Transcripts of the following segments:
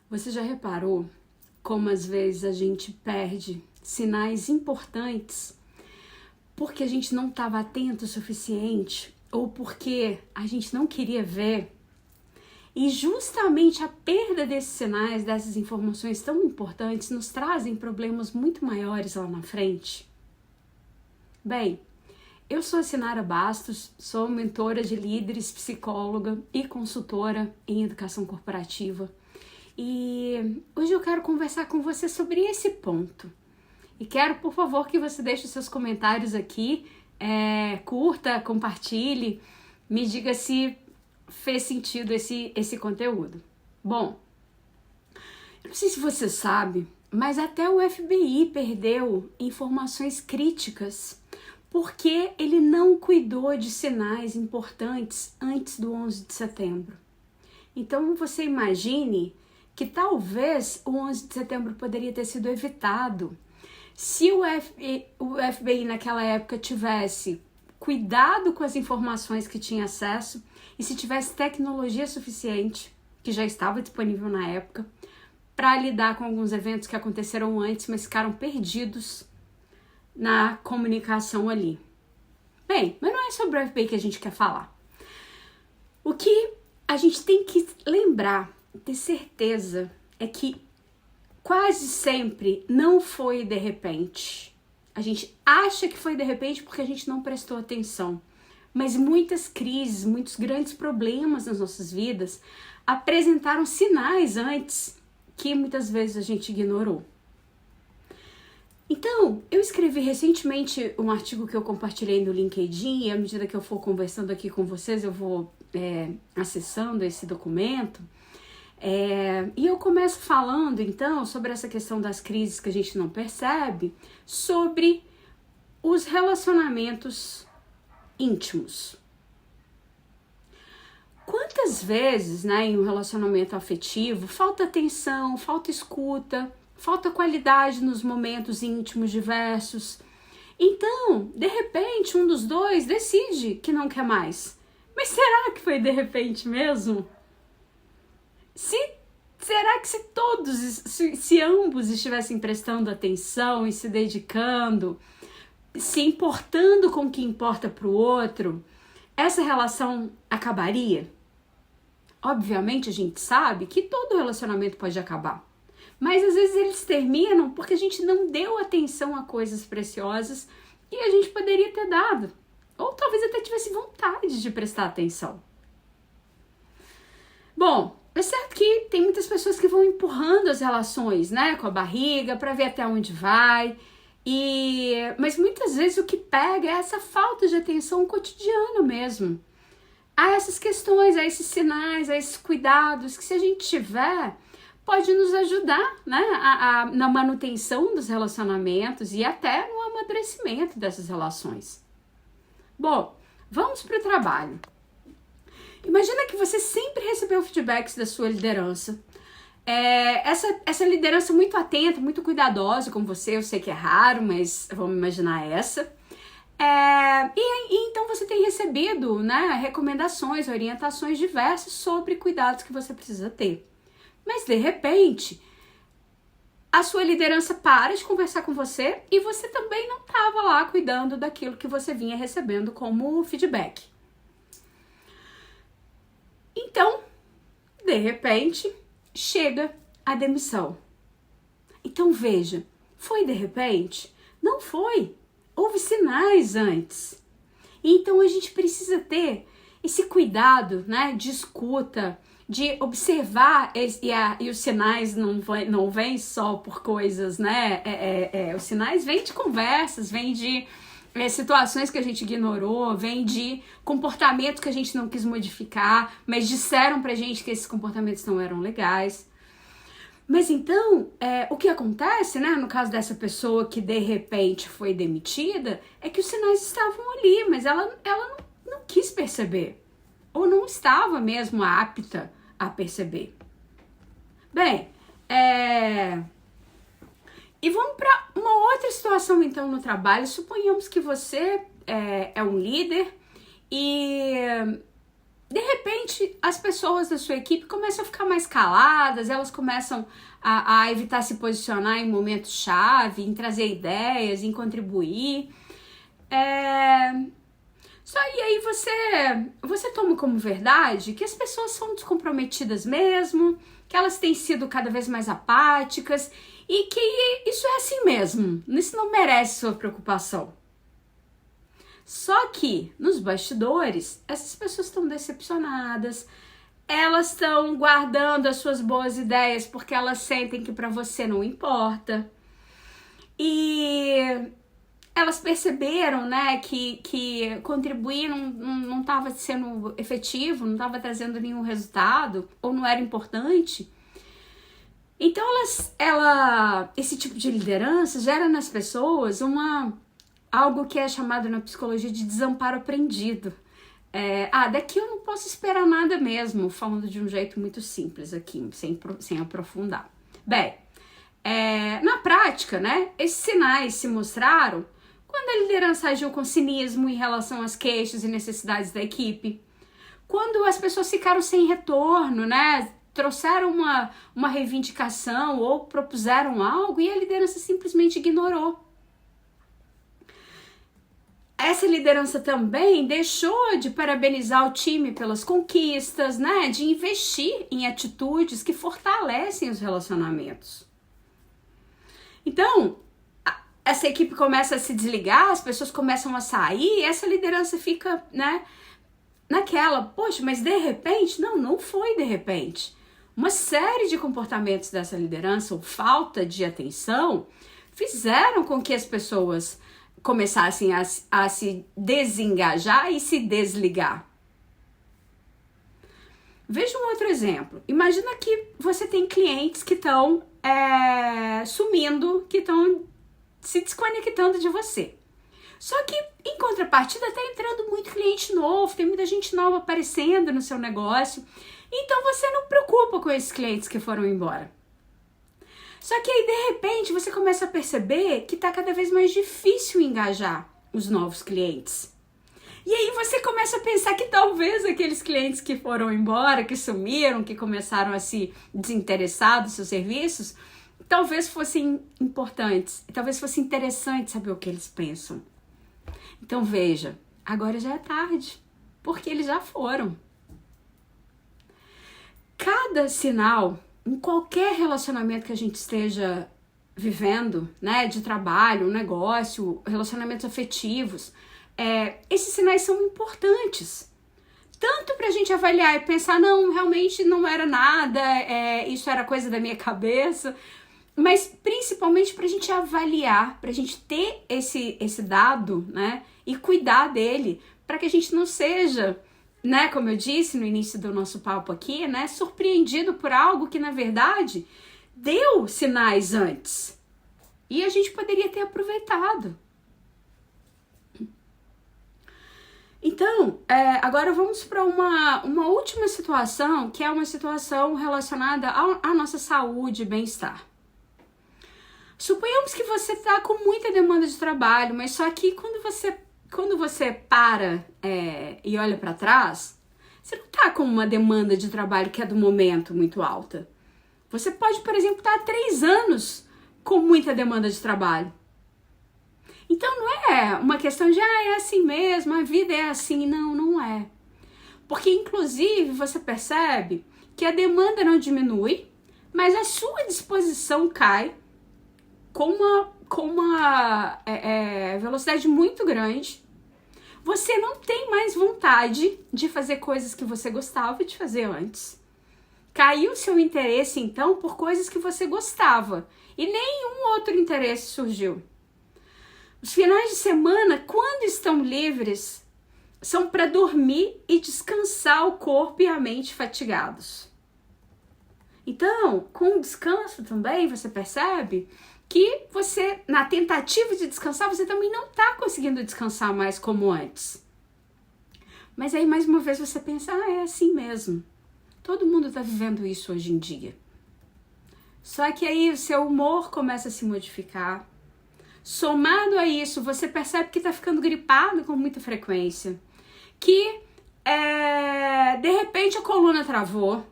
Você já reparou como às vezes a gente perde sinais importantes porque a gente não estava atento o suficiente ou porque a gente não queria ver? E justamente a perda desses sinais, dessas informações tão importantes, nos trazem problemas muito maiores lá na frente. Bem, eu sou a Sinara Bastos, sou mentora de líderes, psicóloga e consultora em educação corporativa. E hoje eu quero conversar com você sobre esse ponto. E quero, por favor, que você deixe os seus comentários aqui, curta, compartilhe, me diga se fez sentido esse conteúdo. Bom, eu não sei se você sabe, mas até o FBI perdeu informações críticas porque ele não cuidou de sinais importantes antes do 11 de setembro. Então você imagine que talvez o 11 de setembro poderia ter sido evitado se o FBI naquela época tivesse cuidado com as informações que tinha acesso e se tivesse tecnologia suficiente, que já estava disponível na época, para lidar com alguns eventos que aconteceram antes, mas ficaram perdidos na comunicação ali. Bem, mas não é sobre o FBI que a gente quer falar. O que a gente tem que lembrar, ter certeza, é que quase sempre não foi de repente. A gente acha que foi de repente porque a gente não prestou atenção. Mas muitas crises, muitos grandes problemas nas nossas vidas apresentaram sinais antes que muitas vezes a gente ignorou. Então, eu escrevi recentemente um artigo que eu compartilhei no LinkedIn e à medida que eu for conversando aqui com vocês, eu vou acessando esse documento. E eu começo falando, então, sobre essa questão das crises que a gente não percebe, sobre os relacionamentos íntimos. Quantas vezes, em um relacionamento afetivo, falta atenção, falta escuta, falta qualidade nos momentos íntimos diversos? Então, de repente, um dos dois decide que não quer mais. Mas será que foi de repente mesmo? Será que se ambos estivessem prestando atenção e se dedicando, se importando com o que importa para o outro, essa relação acabaria? Obviamente a gente sabe que todo relacionamento pode acabar, mas às vezes eles terminam porque a gente não deu atenção a coisas preciosas e a gente poderia ter dado, ou talvez até tivesse vontade de prestar atenção. Bom, é certo que tem muitas pessoas que vão empurrando as relações, com a barriga para ver até onde vai. Mas muitas vezes o que pega é essa falta de atenção cotidiana mesmo. A essas questões, a esses sinais, a esses cuidados que se a gente tiver, pode nos ajudar na manutenção dos relacionamentos e até no amadurecimento dessas relações. Bom, vamos para o trabalho. Imagina que você sempre recebeu feedbacks da sua liderança. Essa liderança muito atenta, muito cuidadosa com você, eu sei que é raro, mas vamos imaginar essa. E então você tem recebido recomendações, orientações diversas sobre cuidados que você precisa ter. Mas de repente, a sua liderança para de conversar com você e você também não estava lá cuidando daquilo que você vinha recebendo como feedback. Então, de repente, chega a demissão. Então veja, foi de repente? Não foi. Houve sinais antes. Então a gente precisa ter esse cuidado, de escuta, de observar e os sinais não vêm só por coisas, os sinais vêm de conversas, vêm de situações que a gente ignorou, vêm de comportamentos que a gente não quis modificar, mas disseram pra gente que esses comportamentos não eram legais. Mas então, o que acontece, no caso dessa pessoa que de repente foi demitida, é que os sinais estavam ali, mas ela não quis perceber, ou não estava mesmo apta a perceber. Bem, e vamos para uma outra situação então no trabalho. Suponhamos que você é um líder e de repente, as pessoas da sua equipe começam a ficar mais caladas, elas começam a evitar se posicionar em momentos-chave, em trazer ideias, em contribuir. Só e aí você toma como verdade que as pessoas são descomprometidas mesmo, que elas têm sido cada vez mais apáticas e que isso é assim mesmo, isso não merece sua preocupação. Só que, nos bastidores, essas pessoas estão decepcionadas, elas estão guardando as suas boas ideias porque elas sentem que para você não importa. E elas perceberam, né, que contribuir não estava sendo efetivo, não estava trazendo nenhum resultado, ou não era importante. Então, esse tipo de liderança gera nas pessoas algo que é chamado na psicologia de desamparo aprendido. Daqui eu não posso esperar nada mesmo, falando de um jeito muito simples aqui, sem aprofundar. Bem, na prática, né, esses sinais se mostraram quando a liderança agiu com cinismo em relação às queixas e necessidades da equipe, quando as pessoas ficaram sem retorno, né, trouxeram uma reivindicação ou propuseram algo e a liderança simplesmente ignorou. Essa liderança também deixou de parabenizar o time pelas conquistas, né? De investir em atitudes que fortalecem os relacionamentos. Então, essa equipe começa a se desligar, as pessoas começam a sair, e essa liderança fica, né, naquela, poxa, mas de repente? Não foi de repente. Uma série de comportamentos dessa liderança, ou falta de atenção, fizeram com que as pessoas começassem a se desengajar e se desligar. Veja um outro exemplo. Imagina que você tem clientes que estão sumindo, que estão se desconectando de você. Só que, em contrapartida, está entrando muito cliente novo, tem muita gente nova aparecendo no seu negócio. Então, você não preocupa com esses clientes que foram embora. Só que aí, de repente, você começa a perceber que está cada vez mais difícil engajar os novos clientes. E aí você começa a pensar que talvez aqueles clientes que foram embora, que sumiram, que começaram a se desinteressar dos seus serviços, talvez fossem importantes, talvez fosse interessante saber o que eles pensam. Então veja, agora já é tarde, porque eles já foram. Cada sinal, em qualquer relacionamento que a gente esteja vivendo, né, de trabalho, negócio, relacionamentos afetivos, esses sinais são importantes. Tanto para a gente avaliar e pensar, não, realmente não era nada, isso era coisa da minha cabeça, mas principalmente para a gente avaliar, para a gente ter esse dado, né, e cuidar dele, para que a gente não seja, né, como eu disse no início do nosso papo aqui, né, surpreendido por algo que na verdade deu sinais antes e a gente poderia ter aproveitado. Então, agora vamos para uma última situação, que é uma situação relacionada à nossa saúde e bem-estar. Suponhamos que você está com muita demanda de trabalho, mas só que quando você para e olha para trás, você não está com uma demanda de trabalho que é do momento muito alta. Você pode, por exemplo, estar há 3 anos com muita demanda de trabalho. Então não é uma questão de, é assim mesmo, a vida é assim. Não, não é. Porque, inclusive, você percebe que a demanda não diminui, mas a sua disposição cai com uma velocidade muito grande. Você não tem mais vontade de fazer coisas que você gostava de fazer antes. Caiu o seu interesse, então, por coisas que você gostava. E nenhum outro interesse surgiu. Os finais de semana, quando estão livres, são para dormir e descansar o corpo e a mente fatigados. Então, com o descanso também, você percebe que você, na tentativa de descansar, você também não está conseguindo descansar mais como antes. Mas aí, mais uma vez, você pensa, é assim mesmo. Todo mundo está vivendo isso hoje em dia. Só que aí o seu humor começa a se modificar. Somado a isso, você percebe que está ficando gripado com muita frequência. Que de repente a coluna travou,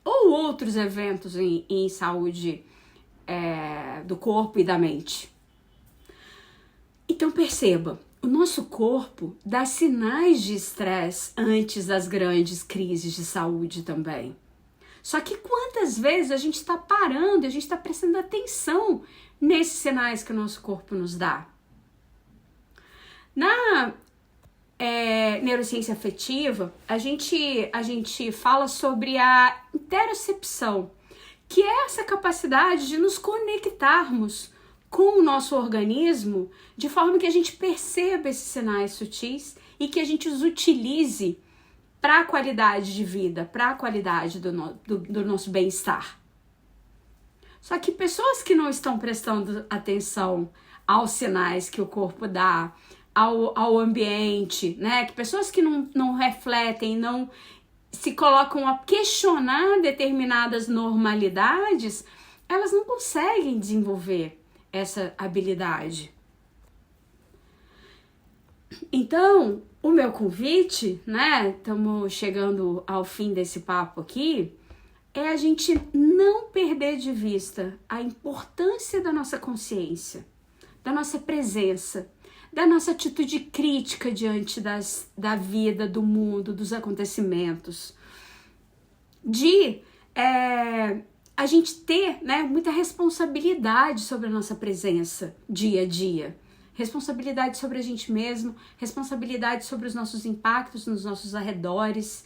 ou outros eventos em saúde do corpo e da mente. Então perceba, o nosso corpo dá sinais de estresse antes das grandes crises de saúde também. Só que quantas vezes a gente está parando, a gente está prestando atenção nesses sinais que o nosso corpo nos dá? Na neurociência afetiva, a gente fala sobre a interocepção, que é essa capacidade de nos conectarmos com o nosso organismo de forma que a gente perceba esses sinais sutis e que a gente os utilize para a qualidade de vida, para a qualidade do nosso bem-estar. Só que pessoas que não estão prestando atenção aos sinais que o corpo dá, ao ambiente, né? Que pessoas que não refletem, não se colocam a questionar determinadas normalidades, elas não conseguem desenvolver essa habilidade. Então, o meu convite, né? Estamos chegando ao fim desse papo aqui, é a gente não perder de vista a importância da nossa consciência, da nossa presença, da nossa atitude crítica diante da vida, do mundo, dos acontecimentos, de a gente ter, né, muita responsabilidade sobre a nossa presença dia a dia, responsabilidade sobre a gente mesmo, responsabilidade sobre os nossos impactos nos nossos arredores,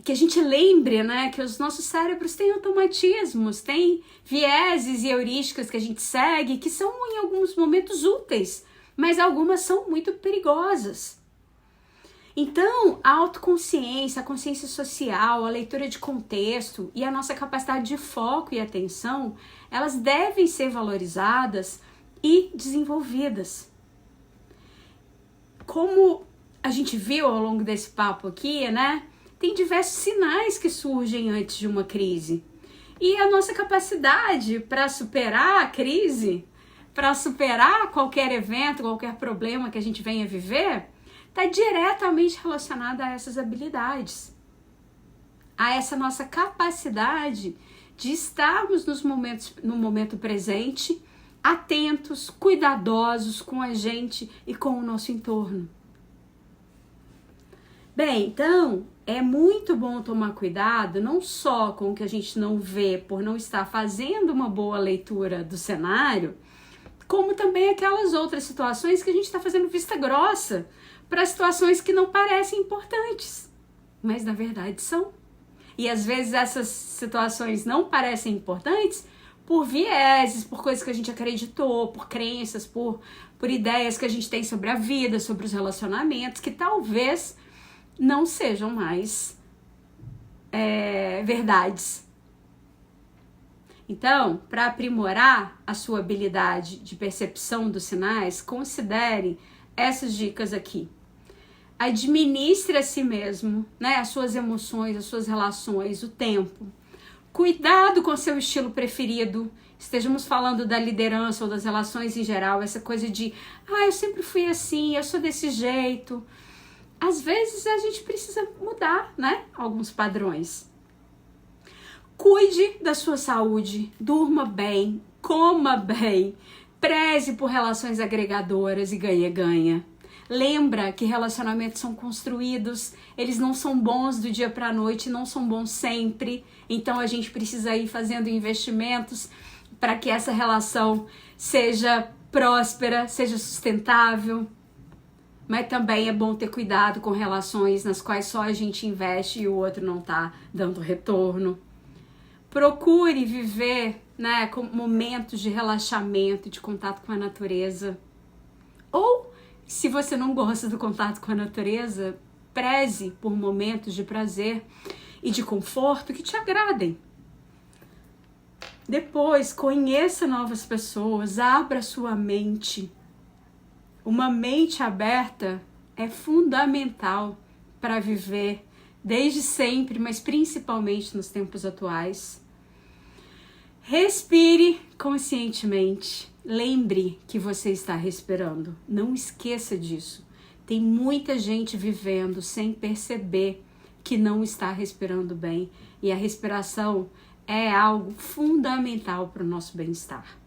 que a gente lembre, né, que os nossos cérebros têm automatismos, têm vieses e heurísticas que a gente segue, que são em alguns momentos úteis, mas algumas são muito perigosas. Então, a autoconsciência, a consciência social, a leitura de contexto e a nossa capacidade de foco e atenção, elas devem ser valorizadas e desenvolvidas. Como a gente viu ao longo desse papo aqui, né? Tem diversos sinais que surgem antes de uma crise. E a nossa capacidade para superar a crise, para superar qualquer evento, qualquer problema que a gente venha viver, está diretamente relacionada a essas habilidades, a essa nossa capacidade de estarmos no momento presente, atentos, cuidadosos com a gente e com o nosso entorno. Bem, então, é muito bom tomar cuidado, não só com o que a gente não vê por não estar fazendo uma boa leitura do cenário, como também aquelas outras situações que a gente está fazendo vista grossa para situações que não parecem importantes, mas na verdade são. E às vezes essas situações não parecem importantes por vieses, por coisas que a gente acreditou, por crenças, por ideias que a gente tem sobre a vida, sobre os relacionamentos, que talvez não sejam mais verdades. Então, para aprimorar a sua habilidade de percepção dos sinais, considere essas dicas aqui. Administre a si mesmo, né, as suas emoções, as suas relações, o tempo. Cuidado com o seu estilo preferido. Estejamos falando da liderança ou das relações em geral, essa coisa de, eu sempre fui assim, eu sou desse jeito. Às vezes a gente precisa mudar, né, alguns padrões. Cuide da sua saúde, durma bem, coma bem, preze por relações agregadoras e ganha-ganha. Lembra que relacionamentos são construídos, eles não são bons do dia para a noite, não são bons sempre. Então a gente precisa ir fazendo investimentos para que essa relação seja próspera, seja sustentável. Mas também é bom ter cuidado com relações nas quais só a gente investe e o outro não está dando retorno. Procure viver, né, com momentos de relaxamento, de contato com a natureza. Ou, se você não gosta do contato com a natureza, preze por momentos de prazer e de conforto que te agradem. Depois, conheça novas pessoas, abra sua mente. Uma mente aberta é fundamental para viver desde sempre, mas principalmente nos tempos atuais. Respire conscientemente. Lembre que você está respirando. Não esqueça disso. Tem muita gente vivendo sem perceber que não está respirando bem, e a respiração é algo fundamental para o nosso bem-estar.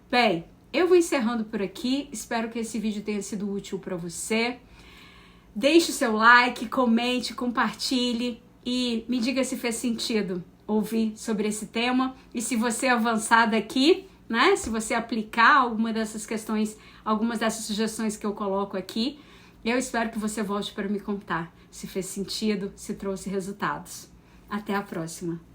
Bem, eu vou encerrando por aqui, espero que esse vídeo tenha sido útil para você. Deixe o seu like, comente, compartilhe e me diga se fez sentido ouvir sobre esse tema, e se você avançar daqui, né, se você aplicar alguma dessas questões, algumas dessas sugestões que eu coloco aqui, eu espero que você volte para me contar se fez sentido, se trouxe resultados. Até a próxima!